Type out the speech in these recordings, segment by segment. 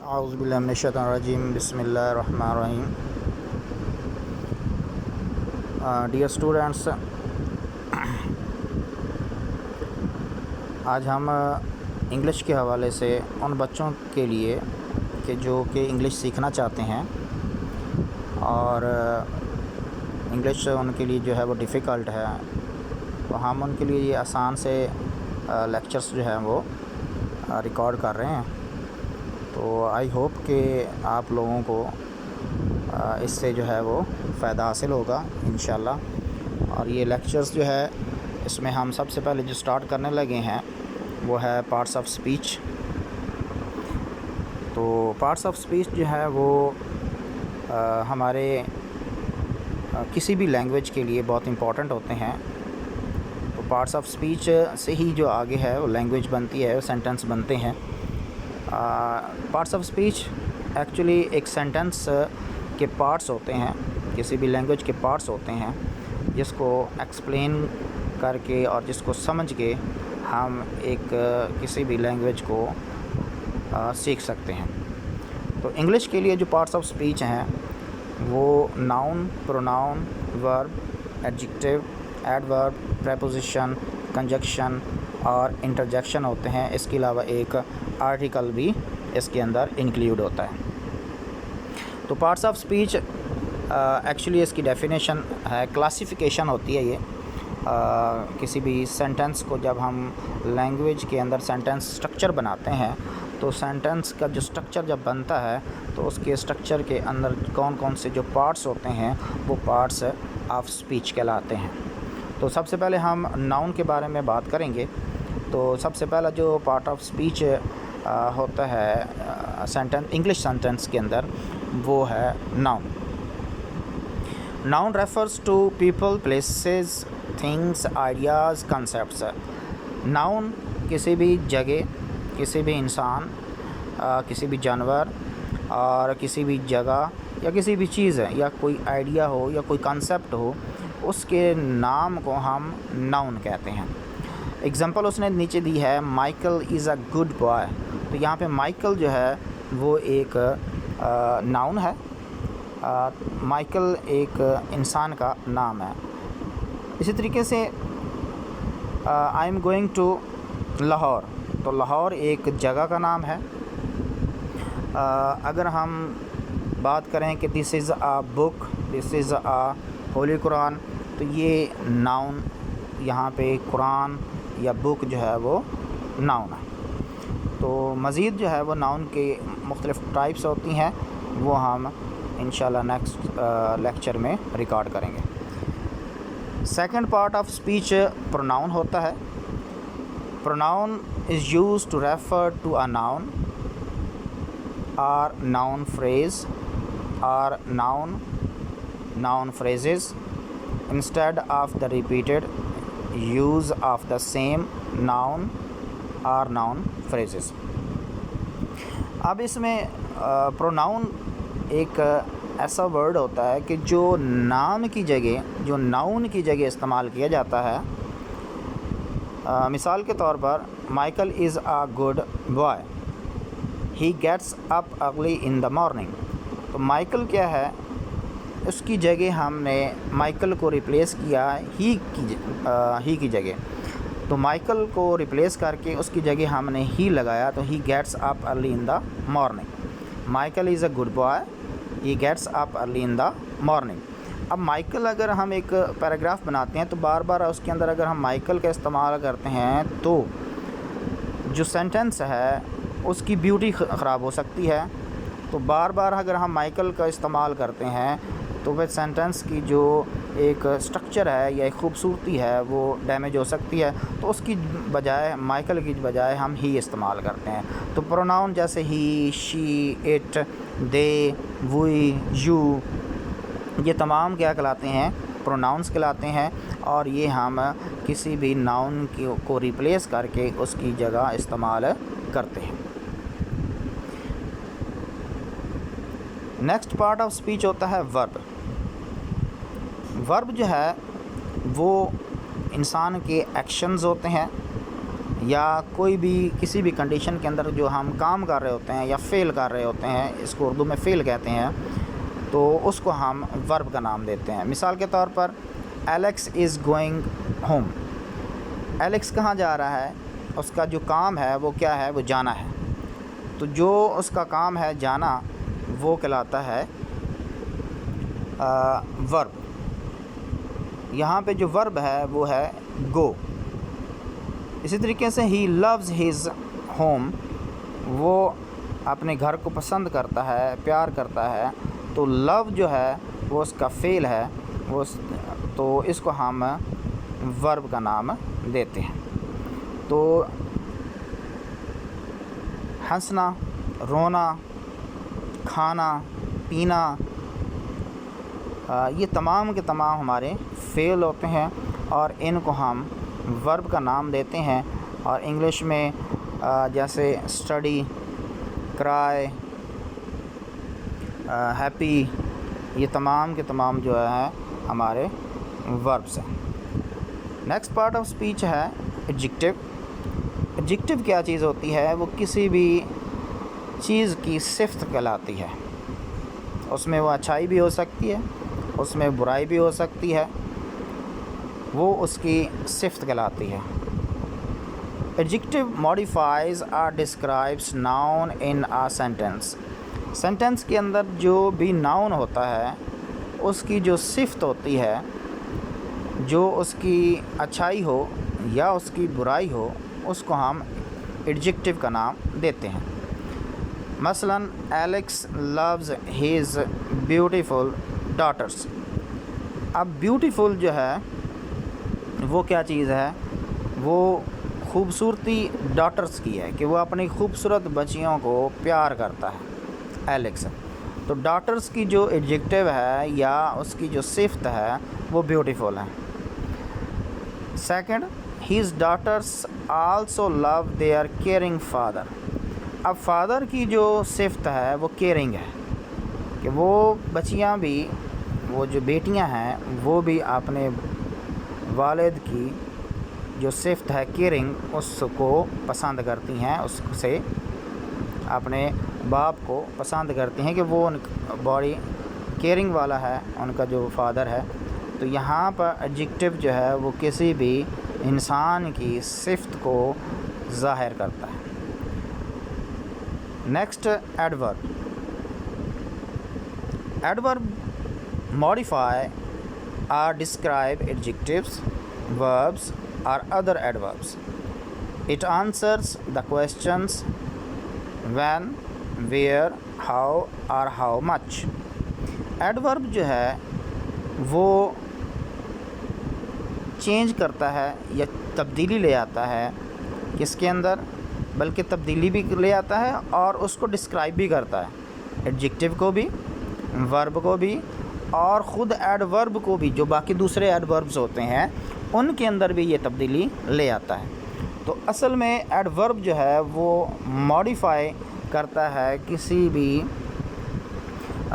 औज़ुबिल्लाहि मिनश्शैतानिर्रजीम बिस्मिल्लाहिर्रहमानिर्रहीम। Dear students, आज हम इंग्लिश के हवाले से उन बच्चों के लिए कि जो कि इंग्लिश सीखना चाहते हैं और इंग्लिश उनके लिए जो है वो डिफ़िकल्ट है, तो हम उनके लिए ये आसान से लेक्चर्स जो हैं वो रिकॉर्ड कर रहे हैं। तो आई होप कि आप लोगों को इससे जो है वो फ़ायदा हासिल होगा इंशाल्लाह। और ये लेक्चर्स जो है इसमें हम सबसे पहले जो स्टार्ट करने लगे हैं वो है पार्ट्स ऑफ स्पीच। तो पार्ट्स ऑफ स्पीच जो है वो हमारे किसी भी लैंग्वेज के लिए बहुत इम्पॉर्टेंट होते हैं। तो पार्ट्स ऑफ स्पीच से ही जो आगे है वो लैंग्वेज बनती है, वो सेंटेंस बनते हैं। पार्ट्स ऑफ स्पीच एक्चुअली एक सेंटेंस के पार्ट्स होते हैं, किसी भी लैंग्वेज के पार्ट्स होते हैं जिसको एक्सप्लेन करके और जिसको समझ के हम एक किसी भी लैंग्वेज को सीख सकते हैं। तो इंग्लिश के लिए जो पार्ट्स ऑफ स्पीच हैं वो noun, pronoun, verb, adjective, adverb, preposition, conjunction और इंटरजेक्शन होते हैं। इसके अलावा एक आर्टिकल भी इसके अंदर इंक्लूड होता है। तो पार्ट्स ऑफ स्पीच एक्चुअली इसकी डेफिनेशन है, क्लासिफिकेशन होती है ये। किसी भी सेंटेंस को जब हम लैंग्वेज के अंदर सेंटेंस स्ट्रक्चर बनाते हैं तो सेंटेंस का जो स्ट्रक्चर जब बनता है तो उसके स्ट्रक्चर के अंदर कौन कौन से जो पार्ट्स होते हैं वो पार्ट्स ऑफ स्पीच कहलाते हैं। तो सबसे पहले हम नाउन के बारे में बात करेंगे। तो सबसे पहला जो पार्ट ऑफ स्पीच होता है सेंटेंस, इंग्लिश सेंटेंस के अंदर, वो है noun. Noun refers to people, places, things, ideas, concepts. Noun किसी भी जगह, किसी भी इंसान, किसी भी जानवर और किसी भी जगह या किसी भी चीज़ है या कोई आइडिया हो या कोई कंसेप्ट हो, उसके नाम को हम नाउन कहते हैं। एग्ज़ाम्पल उसने नीचे दी है, Michael is a good boy. तो यहाँ पे माइकल जो है वो एक नाउन है। माइकल एक इंसान का नाम है। इसी तरीके से I am going to Lahore, तो लाहौर एक जगह का नाम है। अगर हम बात करें कि this is a book, this is a Holi Quran, तो ये नाउन, यहाँ पे कुरान या बुक जो है वो नाउन है। तो मज़ीद जो है वो नाउन के मुख्तलिफ़ टाइप्स होती हैं, वो हम इंशाल्लाह नेक्स्ट लेक्चर में रिकॉर्ड करेंगे। Second part of speech pronoun होता है। Pronoun is used to refer to a noun और नाउन फ्रेज़ और noun phrases instead of the repeated use of the same noun or noun phrases। अब इसमें pronoun एक ऐसा word होता है कि जो नाम की जगह, जो नाउन की जगह इस्तेमाल किया जाता है। मिसाल के तौर पर, Michael is a good boy, he gets up early in the morning. तो माइकल क्या है, उसकी जगह हमने माइकल को रिप्लेस किया ही की जगह। तो माइकल को रिप्लेस करके उसकी जगह हमने ही लगाया, तो he gets up early in the morning. Michael is a good boy, he gets up early in the morning. अब माइकल अगर हम एक पैराग्राफ बनाते हैं तो बार बार उसके अंदर अगर हम माइकल का इस्तेमाल करते हैं तो जो सेंटेंस है उसकी ब्यूटी ख़राब हो सकती है। तो बार बार अगर हम माइकल का इस्तेमाल करते हैं तो वह सेंटेंस की जो एक स्ट्रक्चर है या एक खूबसूरती है वो डैमेज हो सकती है। तो उसकी बजाय, माइकल की बजाय हम ही इस्तेमाल करते हैं। तो प्रोनाउन जैसे he, she, it, they, we, you, ये तमाम क्या कहलाते हैं, प्रोनाउंस कहलाते हैं। और ये हम किसी भी नाउन को रिप्लेस करके उसकी जगह इस्तेमाल करते हैं। नेक्स्ट पार्ट ऑफ स्पीच होता है वर्ब। वर्ब जो है वो इंसान के एक्शंस होते हैं या कोई भी किसी भी कंडीशन के अंदर जो हम काम कर रहे होते हैं या फ़ेल कर रहे होते हैं, इसको उर्दू में फ़ेल कहते हैं, तो उसको हम वर्ब का नाम देते हैं। मिसाल के तौर पर Alex is going home. Alex कहाँ जा रहा है? उसका जो काम है वो क्या है? वो जाना है। तो जो उसका काम है जाना, वो कहलाता है वर्ब। यहाँ पे जो वर्ब है वो है गो। इसी तरीके से ही लव्स हिज होम, वो अपने घर को पसंद करता है, प्यार करता है। तो लव जो है वो उसका फ़ेल है, तो इसको हम वर्ब का नाम देते हैं। तो हंसना, रोना, खाना, पीना, ये तमाम के तमाम हमारे फ़ेल होते हैं और इनको हम वर्ब का नाम देते हैं। और इंग्लिश में जैसे स्टडी, क्राई, हैप्पी, ये तमाम के तमाम जो है हमारे वर्ब्स हैं। नेक्स्ट पार्ट ऑफ स्पीच है एडजेक्टिव। एडजेक्टिव क्या चीज़ होती है? वो किसी भी चीज़ की सिफ्त कहलाती है। उसमें वो अच्छाई भी हो सकती है, उसमें बुराई भी हो सकती है, वो उसकी सिफ्त कहलाती है। एडजेक्टिव मॉडिफाइज और describes noun in a sentence. Sentence के अंदर जो भी नाउन होता है उसकी जो सिफ्त होती है, जो उसकी अच्छाई हो या उसकी बुराई हो, उसको हम एडजेक्टिव का नाम देते हैं। मसलन Alex loves his beautiful daughters. अब ब्यूटीफुल जो है वो क्या चीज़ है? वो खूबसूरती डॉटर्स की है कि वो अपनी खूबसूरत बच्चियों को प्यार करता है एलेक्स। तो डॉटर्स की जो एडजेक्टिव है या उसकी जो सिफ्त है वो ब्यूटीफुल है। Second, his daughters also love their caring father. अब फादर की जो सिफ्त है वो केयरिंग है कि वो बच्चियां भी, वो जो बेटियां हैं वो भी अपने वालिद की जो सिफ्त है केयरिंग, उसको पसंद करती हैं, उससे अपने बाप को पसंद करती हैं कि वो बड़ी केयरिंग वाला है, उनका जो फादर है। तो यहाँ पर एडजेक्टिव जो है वो किसी भी इंसान की सिफ्त को ज़ाहिर करता है। Next, adverb. Adverb modify or describe adjectives, verbs or other adverbs. It answers the questions when, where, how or how much. Adverb जो है वो चेंज करता है या तब्दीली ले आता है किसके अंदर, बल्कि तब्दीली भी ले आता है और उसको डिस्क्राइब भी करता है। एडजेक्टिव को भी, वर्ब को भी और ख़ुद एडवर्ब को भी, जो बाकी दूसरे एडवर्ब्स होते हैं उनके अंदर भी ये तब्दीली ले आता है। तो असल में एडवर्ब जो है वो मॉडिफाई करता है किसी भी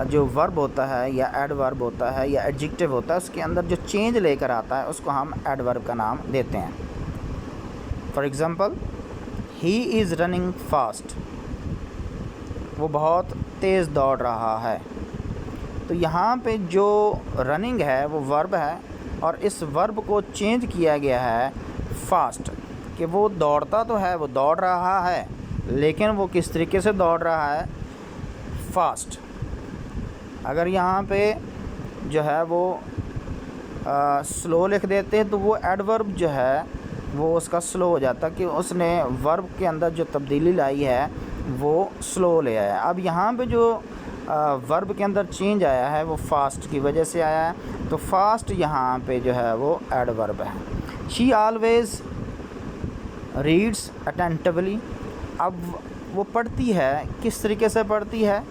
जो वर्ब होता है या एडवर्ब होता है या एडजेक्टिव होता है, उसके अंदर जो चेंज लेकर आता है उसको हम एडवर्ब का नाम देते हैं। For example, he is running fast. वो बहुत तेज़ दौड़ रहा है। तो यहाँ पे जो रनिंग है वो वर्ब है और इस वर्ब को चेंज किया गया है फास्ट, कि वो दौड़ता तो है, वो दौड़ रहा है, लेकिन वो किस तरीके से दौड़ रहा है? फास्ट। अगर यहाँ पे जो है वो स्लो लिख देते हैं तो वो एडवर्ब जो है वो उसका स्लो हो जाता, कि उसने वर्ब के अंदर जो तब्दीली लाई है वो स्लो ले आया। अब यहाँ पे जो वर्ब के अंदर चेंज आया है वो फास्ट की वजह से आया है, तो फास्ट यहाँ पे जो है वो एडवर्ब है। She always reads attentively. अब वो पढ़ती है, किस तरीके से पढ़ती है?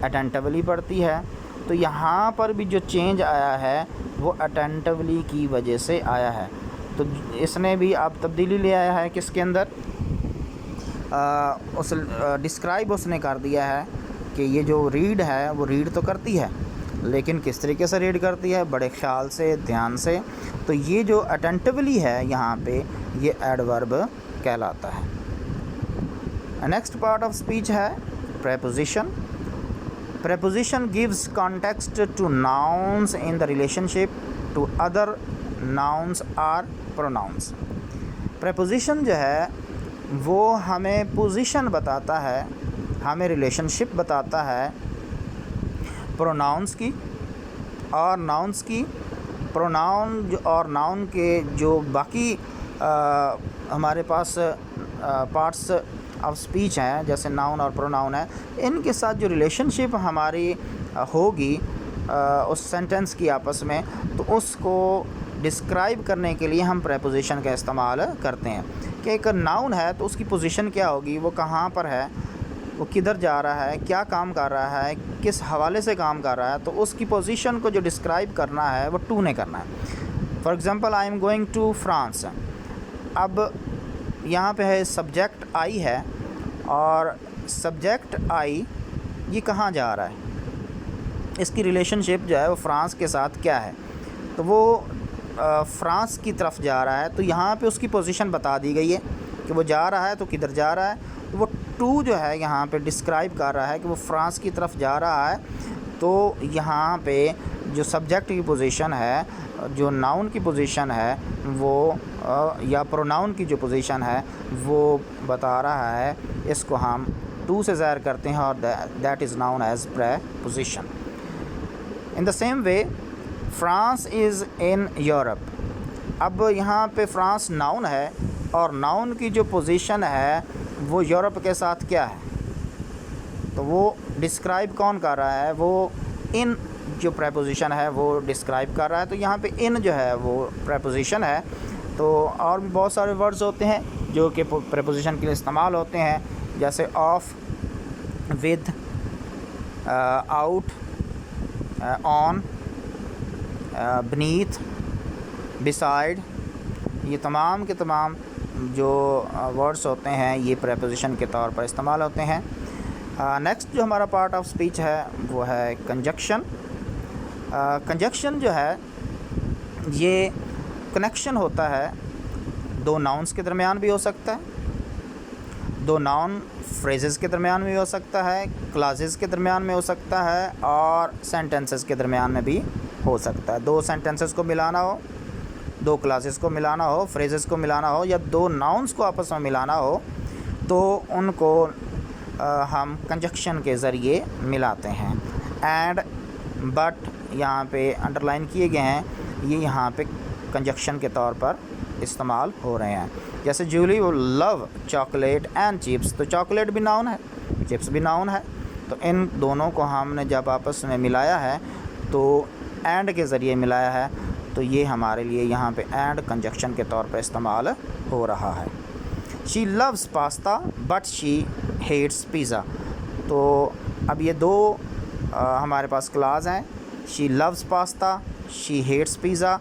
अटेंटिवली पढ़ती है। तो यहाँ पर भी जो चेंज आया है वो अटेंटिवली की वजह से आया है। तो इसने भी अब तब्दीली ले आया है किसके अंदर? उस डिस्क्राइब उसने कर दिया है कि ये जो रीड है वो रीड तो करती है, लेकिन किस तरीके से रीड करती है? बड़े ख्याल से, ध्यान से। तो ये जो अटेंटिवली है यहाँ पे, ये एडवर्ब कहलाता है। नेक्स्ट पार्ट ऑफ स्पीच है preposition. Preposition gives context to nouns in the relationship to other nouns or pronouns. Preposition जो है वो हमें पोजीशन बताता है, हमें रिलेशनशिप बताता है प्रोनाउंस की और नाउन्स की। प्रोनाउन और नाउन के जो बाकी हमारे पास पार्ट्स ऑफ स्पीच हैं, जैसे नाउन और प्रोनाउन है, इनके साथ जो रिलेशनशिप हमारी होगी उस सेंटेंस की आपस में, तो उसको डिस्क्राइब करने के लिए हम प्रेपोजिशन का इस्तेमाल करते हैं। कि एक नाउन है तो उसकी पोजीशन क्या होगी, वो कहाँ पर है, वो किधर जा रहा है, क्या काम कर रहा है, किस हवाले से काम कर रहा है, तो उसकी पोजीशन को जो डिस्क्राइब करना है वो टू ने करना है। For example I am going to France. अब यहाँ पे है सब्जेक्ट आई है और सब्जेक्ट आई ये कहाँ जा रहा है, इसकी रिलेशनशिप जो है वो फ्रांस के साथ क्या है, तो वो फ्रांस की तरफ जा रहा है। तो यहाँ पे उसकी पोजीशन बता दी गई है कि वो जा रहा है, तो किधर जा रहा है, तो वो टू जो है यहाँ पे डिस्क्राइब कर रहा है कि वो फ्रांस की तरफ जा रहा है। तो यहाँ पे जो सब्जेक्ट की पोजीशन है, जो नाउन की पोजीशन है वो या प्रोनाउन की जो पोजीशन है वो बता रहा है, इसको हम टू से ज़ाहिर करते हैं और that is noun as preposition. In the same way France is in Europe. अब यहाँ पे फ्रांस नाउन है और नाउन की जो पोजीशन है वो यूरोप के साथ क्या है, तो वो डिस्क्राइब कौन कर रहा है, वो इन जो प्रेपोजिशन है वो डिस्क्राइब कर रहा है। तो यहाँ पे इन जो है वो प्रेपोजिशन है। तो और भी बहुत सारे वर्ड्स होते हैं जो कि प्रेपोजिशन के लिए इस्तेमाल होते हैं, जैसे of, with, out, on, बनीथ, beside, ये तमाम के तमाम जो वर्ड्स होते हैं ये प्रेपोजिशन के तौर पर इस्तेमाल होते हैं। नेक्स्ट जो हमारा पार्ट ऑफ स्पीच है वो है कंजक्शन। कंजक्शन जो है ये कनेक्शन होता है, दो नाउन्स के दरमियान भी हो सकता है, दो नाउन फ्रेजेस के दरमियान में भी हो सकता है, क्लासेस के दरमियान में हो सकता है और सेंटेंसेस के दरमियान में भी हो सकता है। दो सेंटेंसेस को मिलाना हो, दो क्लासेस को मिलाना हो, फ्रेजेस को मिलाना हो या दो नाउन्स को आपस में मिलाना हो, तो उनको हम कंजक्शन के ज़रिए मिलाते हैं। एंड, बट यहाँ पे अंडरलाइन किए गए हैं, ये यहाँ पे कंजक्शन के तौर पर इस्तेमाल हो रहे हैं। जैसे जूली वो लव चॉकलेट एंड चिप्स, तो चॉकलेट भी नाउन है, चिप्स भी नाउन है। तो इन दोनों को हमने जब आपस में मिलाया है तो एंड के ज़रिए मिलाया है, तो ये हमारे लिए यहाँ पे एंड कंजक्शन के तौर पर इस्तेमाल हो रहा है। She loves pasta but she hates pizza. तो अब ये दो हमारे पास क्लास हैं, she loves pasta, she hates pizza.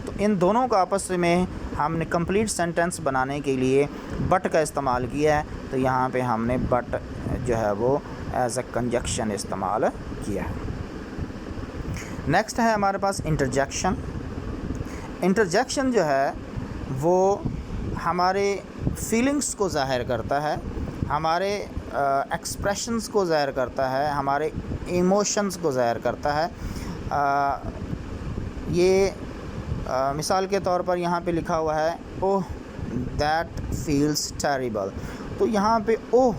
तो इन दोनों का आपस में हमने कंप्लीट सेंटेंस बनाने के लिए बट का इस्तेमाल किया है। तो यहाँ पे हमने बट जो है वो एज अ कंजक्शन इस्तेमाल किया है। नेक्स्ट है हमारे पास इंटरजेक्शन। इंटरजेक्शन जो है वो हमारे फीलिंग्स को ज़ाहिर करता है, हमारे एक्सप्रेशंस को ज़ाहिर करता है, हमारे इमोशंस को ज़ाहिर करता है। ये मिसाल के तौर पर यहाँ पे लिखा हुआ है ओह दैट फील्स टेरिबल। तो यहाँ पे ओह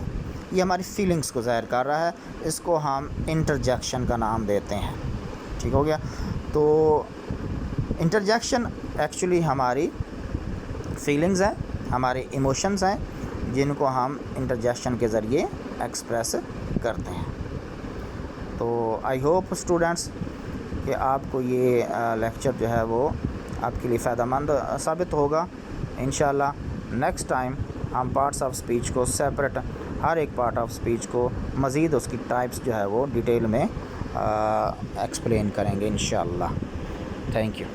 ये हमारी फीलिंग्स को ज़ाहिर कर रहा है, इसको हम इंटरजेक्शन का नाम देते हैं। ठीक हो गया। तो इंटरजेक्शन एक्चुअली हमारी फीलिंग्स हैं, हमारे इमोशंस हैं, जिनको हम इंटरजेक्शन के ज़रिए एक्सप्रेस करते हैं। तो आई होप स्टूडेंट्स कि आपको ये लेक्चर जो है वो आपके लिए फ़ायदेमंद साबित होगा। इंशाल्लाह नेक्स्ट टाइम हम पार्ट्स ऑफ स्पीच को सेपरेट, हर एक पार्ट ऑफ स्पीच को मज़ीद उसकी टाइप्स जो है वो डिटेल में एक्सप्लेन करेंगे इंशाल्लाह। Thank you.